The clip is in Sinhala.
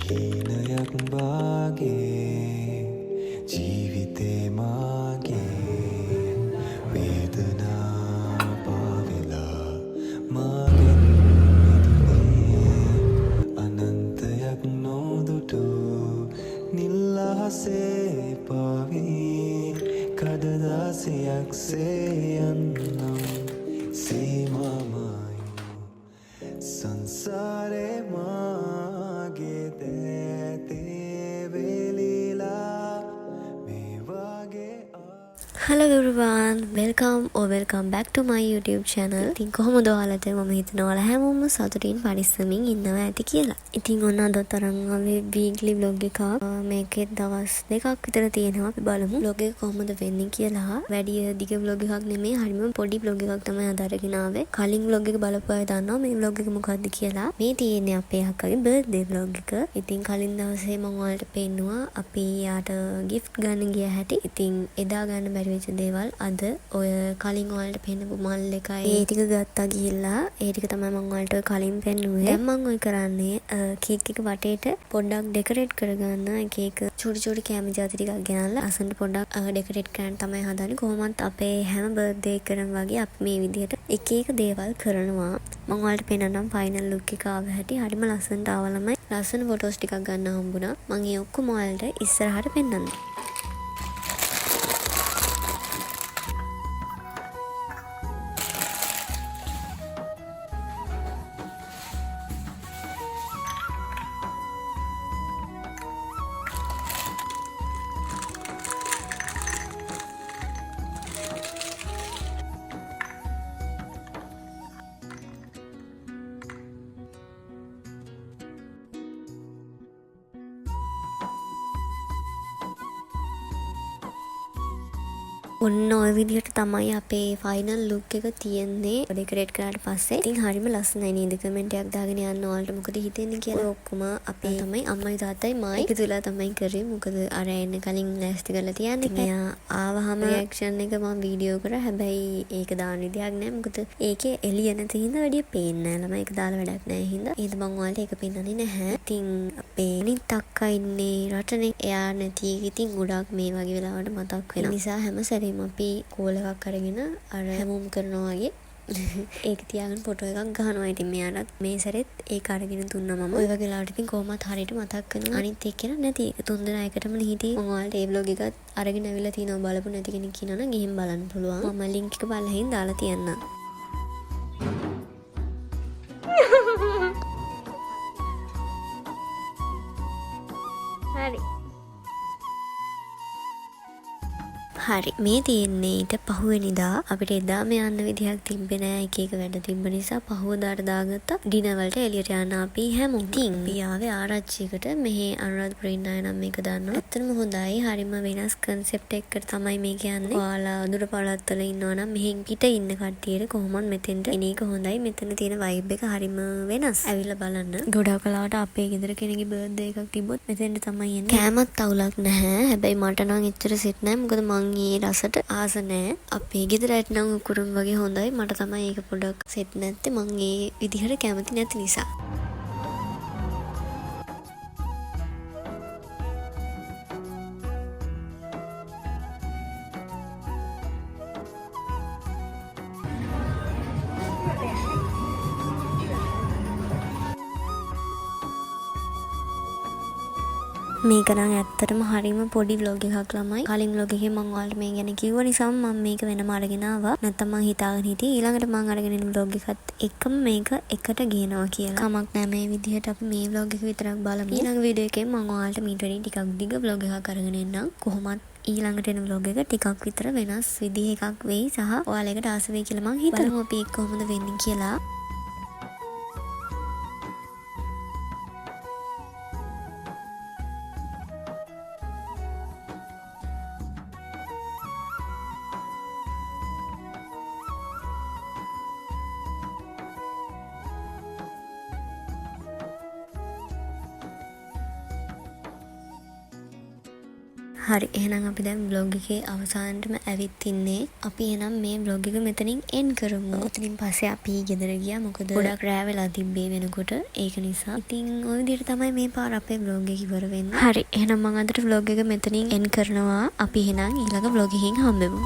හීනයක් වාගේ ජීවිතේ මාගේ වේදනා පාවෙලා මාගෙන් මිදුනේ අනන්තයක් නොදුටු නිල්ලහසේ පාවී කඩදාසියක් සේ යන්නම් සීමාමායු සංසාරේ මාගේ දෑතේ වෙලිලා මේ වගේ Hello everyone, welcome back to my YouTube channel. ඉතින් කොහොමද ඔයාලට මම හිතනවා ඔයාලා හැමෝම සතුටින් පරිස්සමින් ඉන්නවා ඇති කියලා. ඉතින් ඔන්න අද තරම් අපි weekly vlog එකක් මේකේ දවස් දෙකක් විතර තියෙනවා. අපි බලමු vlog එක කොහොමද වෙන්නේ කියලා. වැඩි දිග vlog එකක් නෙමෙයි, හරියම පොඩි vlog එකක් තමයි අද අරගෙන ආවේ. කලින් vlog එක බලපු අය දන්නවා මේ vlog එක මොකක්ද කියලා. මේ තියෙන්නේ අපේ අක්කගේ birthday vlog එක. ඉතින් කලින් දවසේ මම ඔයාලට පෙන්නුවා අපි යාට gift ගන්න ගිය හැටි. ඉතින් එදා ගන්න බැරි දේවල් අද ඔය කලින් ඔයාලට පෙන්නපු මල් එකයි ඒ ටික ගත්තා ගිහිල්ලා ඒ ටික තමයි මම ඔයාලට කලින් පෙන්නුවේ. දැන් මම ඔය කරන්නේ කේක් එක වටේට පොඩ්ඩක් ඩෙකොරේට් කරගන්න එක එක චූටි කැමි ජාති ටිකක් ගෙනල්ලා අසන්න පොඩ්ඩක් ඩෙකොරේට් කරන්න තමයි හදන්නේ. කොහොමත් අපේ හැම බර්ත්ඩේ එක කරන වගේ අපි මේ විදිහට එක එක දේවල් කරනවා. මම ඔයාලට පෙන්නන්නම් ෆයිනල් ලුක් එක ආව හැටි. හරිම ලස්සනට ආව ළමයි. ලස්සන ෆොටෝස් ටිකක් ගන්න හම්බුණා. මම ඒ ඔක්කොම ඔයාලට ඉස්සරහට පෙන්නන්නම්. ඔන්න ඔය විදිහට තමයි අපේ ෆයිනල් ලුක් එක තියෙන්නේ ඩෙකොරේට් කරාට පස්සේ. ඉතින් හරිම ලස්සනයි නේද? කමෙන්ට් එකක් දාගෙන යන්න ඔයාලට මොකද හිතෙන්නේ කියලා. ඔක්කොම අපේ තමයි අම්මයි තාත්තයි මායි එකතු වෙලා තමයි කරේ. මොකද අර එන්න කලින් ලෑස්ති කරලා තියන්නේ. මෙයා ආවහම රියැක්ෂන් එක මම වීඩියෝ කරා. හැබැයි ඒක දාන්න විදියක් නැහැ. මොකද ඒකේ එළිය නැති හින්දා වැඩිය පේන්නේ නැහැ. ළමයි ඒක දාලා වැඩක් නැහැ හින්දා. ඒත් මම ඔයාලට ඒක පෙන්නන්නේ නැහැ. ඉතින් අපේ නිත් අක්කා ඉන්නේ රටනේ. එයා නැති ඉතින් ගොඩක් මේ වගේ වෙලාවට මතක් වෙනවා. ඒ නිසා හැම සැරේම අපි කෝල් එකක් අරගෙන අර හැමෝම කරනවා වගේ ඒක තියාගෙන ෆොටෝ එකක් ගහනවා. ඉතින් මෙයාටත් මේ සැරේත් ඒක අරගෙන දුන්නා මම. ඔය වගේ ලාවට ඉතින් කොහොමත් හරියට මතක් කරනවා. අනිත් එක්කෙනා නැති එක තුන්දෙනා එකටම හිටියේ. මම ඔයාලට ඒ vlog එකත් අරගෙන අවිලා තිනවා. බලපු නැති කෙනෙක් ඉන්නවනම් ගිහින් බලන්න පුළුවන්. මම link එක බලහින් දාලා තියන්නම්. හරි මේ තියෙන්නේ ඊට පහුවෙනිදා අපිට එදාම යන්න විදිහක් තිබ්බේ නෑ. එක එක වැඩ තිබ්බ නිසා පහුවදාට දාගත්තා ඩිනර් වලට එළියට යන්න අපි හැමෝම. ඉතින් අපි ආවේ ආරච්චියකට. මෙහි අනුරාධපුරේ ඉන්න අය නම් මේක දන්නවා. ඇත්තටම හොඳයි. හරිම වෙනස් කන්සෙප්ට් එකකට තමයි මේක යන්නේ. ඔයාලා අඳුර පළාත්වල ඉන්නවා නම් මෙහෙන් පිට ඉන්න කට්ටියට කොහොමත් මෙතෙන්ට එන එක හොඳයි. මෙතන තියෙන වයිබ් එක හරිම වෙනස්. ඇවිල්ලා බලන්න. ගොඩක් කලාවට අපේ ගෙදර කෙනෙක්ගේ බර්ත්ඩේ එකක් තිබ්බොත් මෙතෙන්ට තමයි එන්නේ. කෑමත් අවුලක් නැහැ. හැබැයි මට නම් එච්චර සෙට් නැහැ. මොකද මං ඒ රසට ආස නැහැ. අපේ ගෙදර ඇට නම් උකුරුම් වගේ හොඳයි. මට තමයි ඒක පොඩක් සෙට් නැත්තේ. මං ඒ විදිහට කැමති නැති නිසා. මේක නම් ඇත්තටම හරිම පොඩි vlog එකක් ළමයි. කලින් vlog එකේ මම ඔයාලට මේ ගැන කිව්ව නිසා මම මේක වෙනම අරගෙන ආවා. නැත්නම් මම හිතාගෙන හිටියේ ඊළඟට මම අරගෙන එන vlog එකත් එක්කම මේක එකට ගේනවා කියලා. කමක් නැහැ මේ විදිහට අපි මේ vlog එක විතරක් බලමු. ඊළඟ වීඩියෝ එකේ මම ඔයාලට මීට වඩා ටිකක් දිග vlog එකක් අරගෙන එන්නම්. කොහොමත් ඊළඟට එන vlog එක ටිකක් විතර වෙනස් විදිහ එකක් වෙයි සහ ඔයාලකට ආස වෙයි කියලා මම හිතනවා. බලමු අපි කොහොමද වෙන්නේ කියලා. හරි එහෙනම් අපි දැන් vlog එකේ අවසානටම ඇවිත් ඉන්නේ. අපි එහෙනම් මේ vlog එක මෙතනින් end කරමු. එතනින් පස්සේ අපි ගෙදර ගියා. මොකද ගොඩක් රෑ වෙලා තිබ්බේ වෙනකොට. ඒක නිසා. ඉතින් ওই විදිහට තමයි මේ පාර අපේ vlog එක ඉවර වෙන්නේ. හරි එහෙනම් මම අදට vlog එක මෙතනින් end කරනවා. අපි එහෙනම් ඊළඟ vlog එකකින් හම්බෙමු.